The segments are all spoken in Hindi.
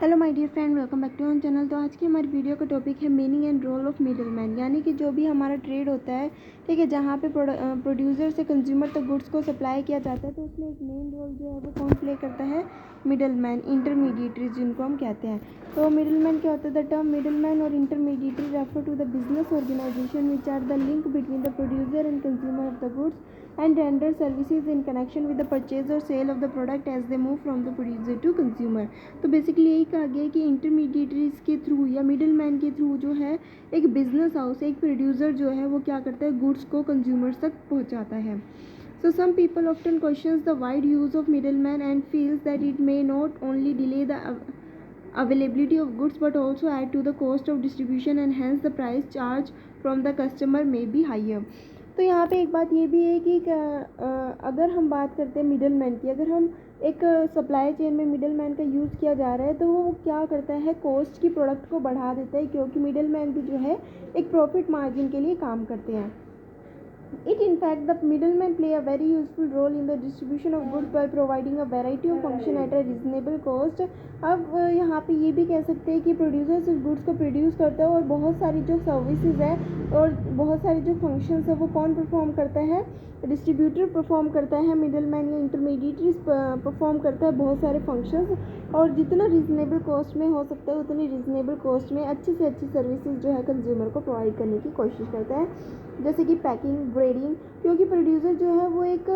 Hello my dear friend, welcome back to our channel. तो आज की हमारी वीडियो का टॉपिक है meaning and role of middle man, यानी कि जो भी हमारा ट्रेड होता है, ठीक है, जहाँ पे प्रोड्यूसर से कंज्यूमर तक गुड्स को सप्लाई किया जाता है, तो उसमें एक मेन रोल जो है वो कौन प्ले करता है? मिडिल मैन, इंटरमीडिएटरी जिनको हम कहते हैं। तो मिडिल मैन क्या होता है? द टर्म मिडिल मैन और intermediary refer to the business organization which are the link between the producer and consumer of the goods and render services in connection with the purchase or sale of the product as they move from the producer to consumer। तो बेसिकली यही कहा गया है कि इंटरमीडिएटरीज के थ्रू या मिडिल मैन के थ्रू जो है एक बिजनेस हाउस, एक प्रोड्यूसर जो है वो क्या करता है? गुड्स को कंज्यूमर्स तक पहुंचाता है। So some people often questions the wide use of middleman and feels that it may not only delay the availability of goods but also add to the cost of distribution and hence the price charged from the customer may be higher। तो यहाँ पे एक बात ये भी है कि अगर हम बात करते हैं मिडल मैन की, अगर हम एक सप्लाई चेन में मिडल मैन का यूज़ किया जा रहा है तो वो क्या करता है? कॉस्ट की प्रोडक्ट को बढ़ा देता है, क्योंकि मिडल मैन भी जो है एक प्रॉफिट मार्जिन के लिए काम करते हैं। In fact, the middlemen play a very useful role in the distribution of goods by providing a variety of function at a reasonable cost। अब यहाँ पे ये भी कह सकते हैं कि प्रोड्यूसर सिर्फ गुड्स को प्रोड्यूस करता है और बहुत सारी जो सर्विसेज है और बहुत सारे जो फंक्शंस है वो कौन परफॉर्म करता है? डिस्ट्रीब्यूटर परफॉर्म करता है, मिडलमैन या इंटरमीडिएटरीज परफॉर्म करता है बहुत सारे फंक्शंस। और जितना रीज़नेबल कॉस्ट में हो सकता है उतनी रीज़नेबल कॉस्ट में अच्छी से अच्छी सर्विसेज जो है कंज्यूमर को प्रोवाइड करने की कोशिश करता है, जैसे कि पैकिंग, ग्रेडिंग। क्योंकि प्रोड्यूसर जो है वो एक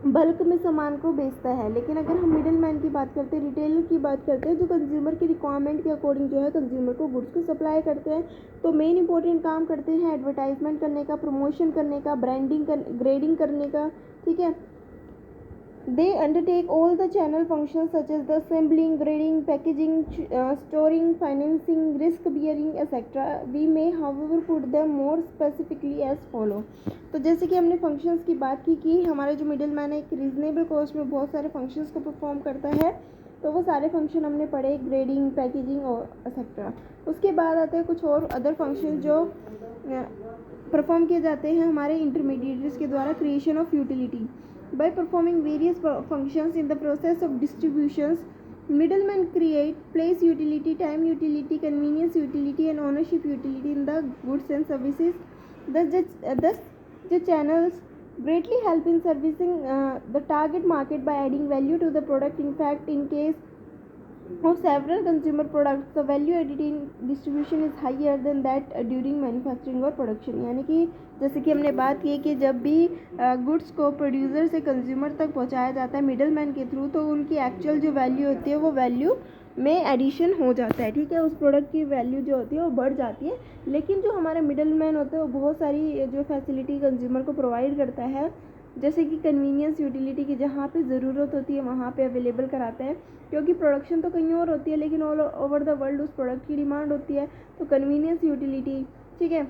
बल्क में सामान को बेचता है, लेकिन अगर हम मिडिल मैन की बात करते हैं, रिटेलर की बात करते हैं, जो कंज्यूमर की रिक्वायरमेंट के अकॉर्डिंग जो है कंज्यूमर को गुड्स को सप्लाई करते हैं, तो मेन इंपॉर्टेंट काम करते हैं एडवर्टाइजमेंट करने का, प्रमोशन करने का, ब्रांडिंग ग्रेडिंग करने का, ठीक है। They undertake all the channel functions such as the assembling, grading, packaging, storing, financing, risk bearing, etc. We may however put them more specifically as follow। तो जैसे कि हमने फंक्शंस की बात की कि हमारा जो मिडिल मैन है एक रीजनेबल कॉस्ट में बहुत सारे फंक्शंस को परफॉर्म करता है, तो वो सारे फंक्शन हमने पढ़े, ग्रेडिंग, पैकेजिंग और एक्सेट्रा। उसके बाद आते हैं कुछ और अदर फंक्शन जो परफॉर्म किए जाते हैं हमारे इंटरमीडिएटरीज के द्वारा। Creation of utility by performing various functions in the process of distributions, middlemen place utility, time utility, convenience utility and ownership utility in the goods and services। Thus the channels greatly help in servicing the target market by adding value to the product। In fact, in case of several consumer products, the value added in distribution is higher than that during manufacturing और production। यानी कि जैसे कि हमने बात की कि जब भी गुड्स को प्रोड्यूसर से कंज्यूमर तक पहुंचाया जाता है मिडिल मैन के थ्रू, तो उनकी एक्चुअल जो वैल्यू होती है वो वैल्यू में एडिशन हो जाता है, ठीक है, उस प्रोडक्ट की वैल्यू जो होती है वो बढ़ जाती है। लेकिन जो हमारे मिडिल मैन होते हैं वो बहुत सारी जो फैसिलिटी कंज्यूमर को प्रोवाइड करता है, जैसे कि कन्वीनियंस यूटिलिटी की, जहाँ पे ज़रूरत होती है वहाँ पे अवेलेबल कराते हैं, क्योंकि प्रोडक्शन तो कहीं और होती है लेकिन ऑल ओवर द वर्ल्ड उस प्रोडक्ट की डिमांड होती है, तो कन्वीनियंस यूटिलिटी, ठीक है।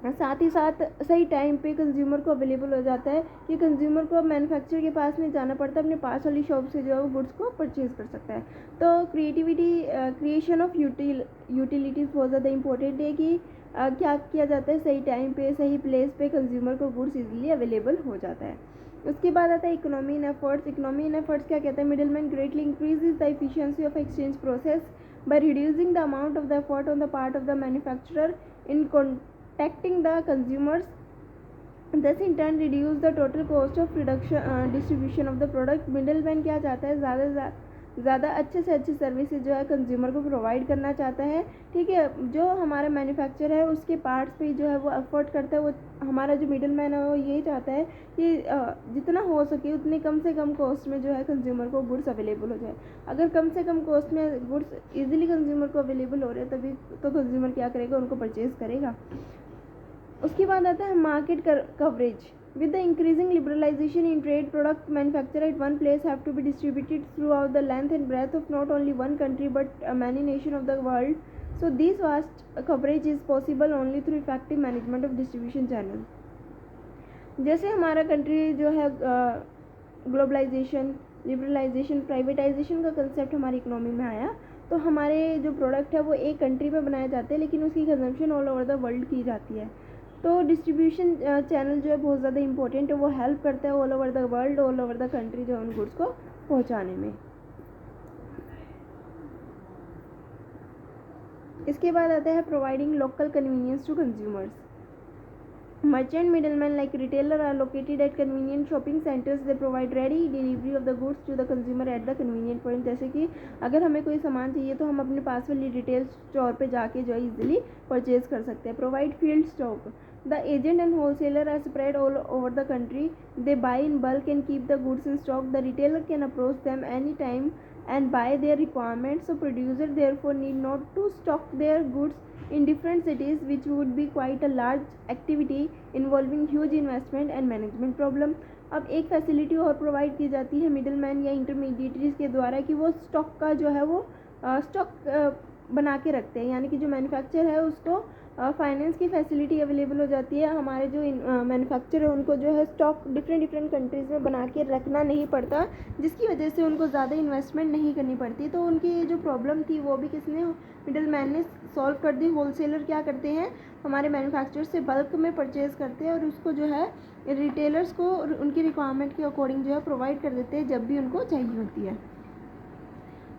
साथ ही साथ सही टाइम पे कंज्यूमर को अवेलेबल हो जाता है कि कंज्यूमर को मैन्युफैक्चरर के पास नहीं जाना पड़ता, अपने पास वाली शॉप से जो है वो गुड्स को परचेज कर सकता है। तो क्रिएशन ऑफ यूटिलिटीज़ बहुत ज़्यादा इंपॉर्टेंट है कि क्या किया जाता है, सही टाइम पे सही प्लेस पे कंज्यूमर को गुड्स इजीली अवेलेबल हो जाता है। उसके बाद आता है economy in efforts. Economy in efforts क्या कहता है? Middleman greatly increases the efficiency of exchange process by reducing the amount of the effort on the part of the manufacturer in contacting the consumers, thus in turn reduce the total cost of distribution of the product। Middleman क्या चाहता है? ज़्यादा अच्छे से अच्छी सर्विसेज जो है कंज्यूमर को प्रोवाइड करना चाहता है, ठीक है। जो हमारा मैन्युफैक्चर है उसके पार्ट्स पे जो है वो एफर्ट करता है, वो हमारा जो मिडिल मैन है वो यही चाहता है कि जितना हो सके उतने कम से कम कॉस्ट में जो है कंज्यूमर को गुड्स अवेलेबल हो जाए। अगर कम से कम कॉस्ट में गुड्स इजीली कंज्यूमर को अवेलेबल हो रहे हैं तभी तो कंज्यूमर क्या करेगा? उनको परचेज करेगा। उसके बाद आता है market coverage. With the increasing liberalization in trade, product manufactured at one place have to be distributed throughout the length and breadth of not only one country but many nations of the world. So this vast coverage is possible only through effective management of distribution channels। जैसे हमारा कंट्री जो है ग्लोबलाइजेशन, लिबरलाइजेशन, प्राइवेटाइजेशन का कंसेप्ट हमारी इकोनॉमी में आया, तो हमारे जो प्रोडक्ट है वो एक कंट्री में बनाए जाते हैं लेकिन उसकी consumption all over the world की जाती है। तो डिस्ट्रीब्यूशन चैनल जो है बहुत ज़्यादा इंपॉर्टेंट है, वो हेल्प करता है all over the world, all over the country जो उन गुड्स को पहुंचाने में। इसके बाद आता है providing local convenience to consumers. Merchant middlemen like retailer are located at convenient shopping centers. They provide ready delivery of the goods to the consumer at the convenient point. जैसे कि अगर हमें कोई सामान चाहिए तो हम अपने पास वाली रिटेल स्टोर पे जाके जो है इजीली परचेज कर सकते हैं. Provide field stock. The agent and wholesaler are spread all over the country. They buy in bulk and keep the goods in stock. The retailer can approach them anytime and buy their requirements. So producer therefore need not to stock their goods in different cities, which would be quite a large activity involving huge investment and management problem. अब एक फैसिलिटी और प्रोवाइड की जाती है मिडिल मैन या इंटरमीडिएटरीज के द्वारा कि वो स्टॉक का जो है वो स्टॉक बना के रखते हैं, यानी कि जो मैन्युफैक्चर है उसको फाइनेंस की फैसिलिटी अवेलेबल हो जाती है. हमारे जो मैन्युफैक्चर है उनको जो है स्टॉक डिफरेंट कंट्रीज़ में बना के रखना नहीं पड़ता, जिसकी वजह से उनको ज़्यादा इन्वेस्टमेंट नहीं करनी पड़ती. तो उनकी जो प्रॉब्लम थी वो भी किसने, मिडिल मैन ने सॉल्व कर दी. होलसेलर क्या करते हैं, हमारे मैन्युफैक्चर से बल्क में परचेज़ करते हैं और उसको जो है रिटेलर्स को उनकी रिक्वायरमेंट के अकॉर्डिंग जो है प्रोवाइड कर देते हैं जब भी उनको चाहिए होती है.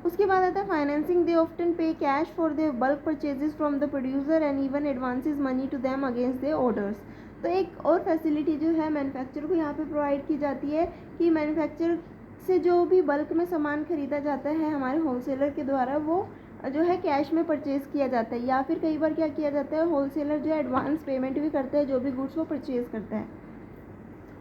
उसके बाद आता है financing. They often pay cash for the bulk purchases from the producer and even advances money to them against the orders. तो एक और फैसिलिटी जो है मैन्युफैक्चर को यहाँ पे प्रोवाइड की जाती है कि मैन्युफैक्चर से जो भी बल्क में सामान खरीदा जाता है हमारे होलसेलर के द्वारा वो जो है कैश में परचेज़ किया जाता है, या फिर कई बार क्या किया जाता है होलसेलर जो है एडवांस पेमेंट भी करता है जो भी गुड्स वो परचेज़ करता है.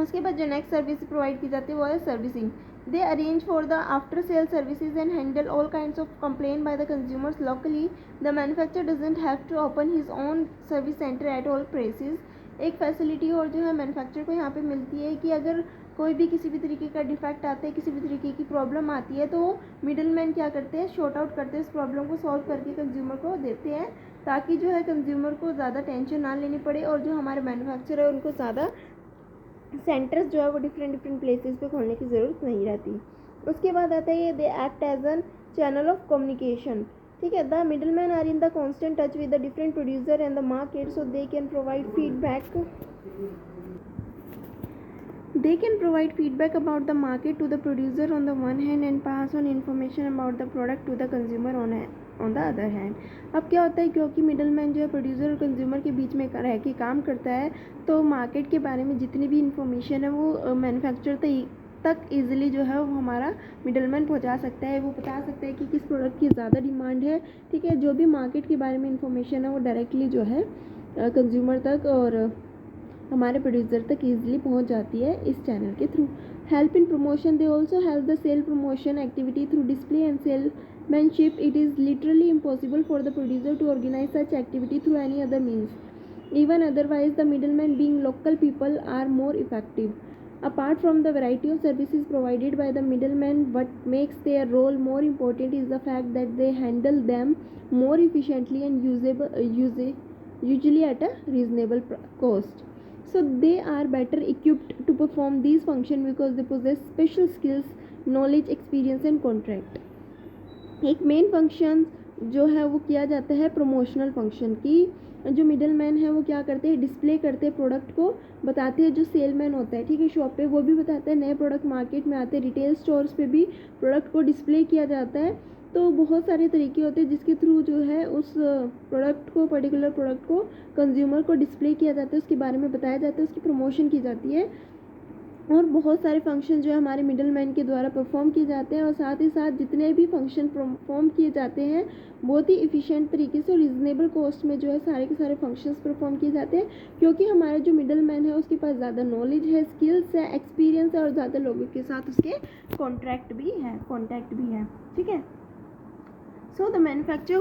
उसके बाद जो नेक्स्ट सर्विस प्रोवाइड की जाती है वो है servicing. They arrange for the after sale services and handle all kinds of complaint by the consumers locally. The manufacturer doesn't have to open his own service center at all places. एक फैसिलिटी और जो है मैन्युफैक्चर को यहाँ पे मिलती है कि अगर कोई भी किसी भी तरीके का डिफेक्ट आता है, किसी भी तरीके की प्रॉब्लम आती है, तो मिडिल मैन क्या करते हैं, शॉर्ट आउट करते हैं, इस प्रॉब्लम को सॉल्व करके कंज्यूमर को देते हैं ताकि जो है कंज्यूमर को ज़्यादा टेंशन ना लेनी पड़े और जो हमारे मैन्युफैक्चर है उनको ज़्यादा सेंटर्स जो है वो डिफरेंट प्लेसेस पे खोलने की ज़रूरत नहीं रहती. उसके बाद आता है ये they act as an channel of communication. ठीक है. The middle man are in the constant touch with the different producer and the market, so they can provide feedback. They can provide feedback about the market to the producer on the one hand and pass on information about the product to the consumer on the other hand. अब क्या होता है, क्योंकि मिडल मैन जो है प्रोड्यूसर और कंज्यूमर के बीच में रह के काम करता है, तो मार्केट के बारे में जितनी भी इंफॉर्मेशन है वो मैन्युफैक्चर तक ईजिली जो है वो हमारा मिडल मैन पहुँचा सकता है. वो बता सकता है कि किस प्रोडक्ट की ज़्यादा डिमांड है. ठीक है. जो भी मार्केट के बारे में इंफॉर्मेशन है वो डायरेक्टली जो है कंज्यूमर तक और हमारे प्रोड्यूसर तक ईजिली पहुंच जाती है इस चैनल के through. Help in promotion. They also help the sale promotion activity through display and salesmanship. It is literally impossible for the producer to organise such activity through any other means. Even otherwise, the middlemen being local people are more effective. Apart from the variety of services provided by the middlemen, what makes their role more important is the fact that they handle them more efficiently and usually at a reasonable cost. So they are better equipped to perform these functions because they possess special skills, knowledge, experience and contract. एक मेन फंक्शन जो है वो किया जाता है प्रमोशनल फंक्शन की. जो मिडल मैन है वो क्या करते हैं, डिस्प्ले करते हैं प्रोडक्ट को, बताते हैं जो सेलमैन होता है. ठीक है. शॉप पे वो भी बताता है, नए प्रोडक्ट मार्केट में आते हैं, रिटेल स्टोर्स पे भी प्रोडक्ट को डिस्प्ले किया जाता है. तो बहुत सारे तरीके होते हैं जिसके थ्रू जो है उस प्रोडक्ट को, पर्टिकुलर प्रोडक्ट को कंज्यूमर को डिस्प्ले किया जाता है, उसके बारे में बताया जाता है, उसकी प्रमोशन की जाती है. और बहुत सारे फंक्शन जो है हमारे मिडल मैन के द्वारा परफॉर्म किए जाते हैं. और साथ ही साथ जितने भी फंक्शन परफॉर्म किए जाते हैं बहुत ही इफ़िशिएंट तरीके से और रिजनेबल कॉस्ट में जो है सारे के सारे फंक्शंस परफॉर्म किए जाते हैं, क्योंकि हमारे जो मिडल मैन है उसके पास ज़्यादा नॉलेज है, स्किल्स है, एक्सपीरियंस है और ज़्यादा लोगों के साथ उसके कॉन्टैक्ट भी है. ठीक है. So the manufacturer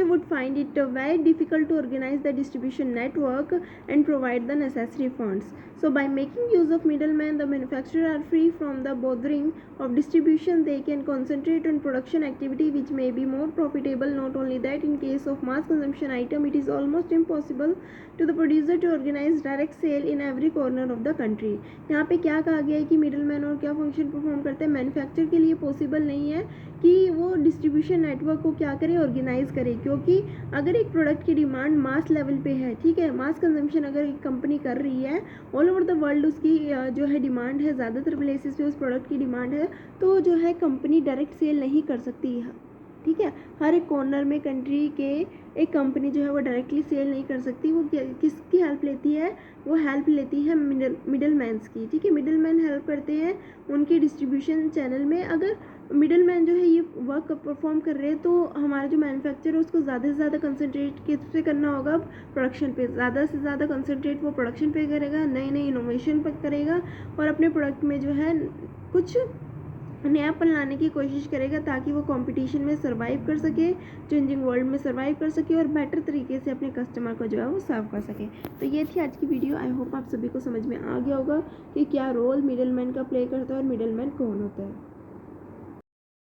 would find it very difficult to organize the distribution network and provide the necessary funds. So by making use of middlemen, the manufacturer are free from the bothering of distribution. They can concentrate on production activity, which may be more profitable. Not only that, in case of mass consumption item, it is almost impossible to the producer to organize direct sale in every corner of the country. यहाँ पे क्या कहा गया है कि मिडलमैन और क्या फंक्शन परफॉर्म करते हैं, मैन्युफैक्चर के लिए पॉसिबल नहीं है कि वो डिस्ट्रीब्यूशन नेटवर्क को क्या करे, ऑर्गेनाइज करे, क्योंकि अगर एक प्रोडक्ट की डिमांड मास लेवल पे है, ठीक है, मास कंजम्पशन अगर एक कंपनी कर रही है, ऑल ओवर द वर्ल्ड उसकी जो है डिमांड है, ज़्यादातर प्लेसेस पे उस प्रोडक्ट की डिमांड है, तो जो है कंपनी डायरेक्ट सेल नहीं कर सकती है. ठीक है। हर एक कॉर्नर में कंट्री के एक कंपनी जो है वो डायरेक्टली सेल नहीं कर सकती, वो किसकी हेल्प लेती है, वो हेल्प लेती है मिडल मैन्स की, ठीक है। मिडल मैन हेल्प करते हैं उनके डिस्ट्रीब्यूशन चैनल में। अगर मिडल मैन जो है ये वर्क परफॉर्म कर रहे हैं तो हमारा जो मैन्युफैक्चर है उसको ज़्यादा से ज़्यादा कंसंट्रेट किस पे करना होगा, प्रोडक्शन पे। ज़्यादा से ज़्यादा कंसंट्रेट वो प्रोडक्शन पे करेगा, नई नई इनोवेशन पर करेगा और अपने प्रोडक्ट में जो है कुछ नयापन लाने की कोशिश करेगा ताकि वो कंपटीशन में सर्वाइव कर सके, चेंजिंग वर्ल्ड में सर्वाइव कर सके और बेटर तरीके से अपने कस्टमर को जो है वो सर्व कर सके। तो ये थी आज की वीडियो। आई होप आप सभी को समझ में आ गया होगा कि क्या रोल मिडल मैन का प्ले करता है और मिडल मैन कौन होता है।